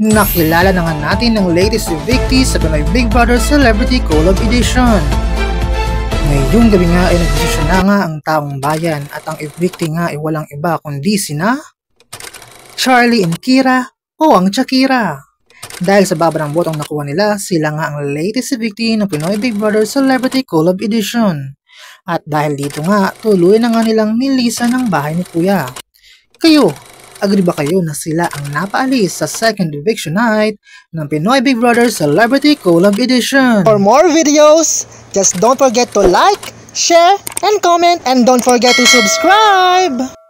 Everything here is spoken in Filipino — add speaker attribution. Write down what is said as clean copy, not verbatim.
Speaker 1: Nakilala na nga natin ang latest evictee sa Pinoy Big Brother Celebrity Collab Edition. Ngayong gabi nga ay nagdesisyon na nga ang taong bayan at ang evictee nga ay walang iba kundi sina Charlie and Kira o ang Chakira. Dahil sa baba ng botong nakuha nila, sila nga ang latest evictee ng Pinoy Big Brother Celebrity Collab Edition. At dahil dito nga, tuloy na nga nilang nilisan ang bahay ni Kuya. Kayo, agree ba kayo na sila ang napaalis sa second eviction night ng Pinoy Big Brother Celebrity Collab Edition?
Speaker 2: For more videos, just don't forget to like, share, and comment, and don't forget to subscribe!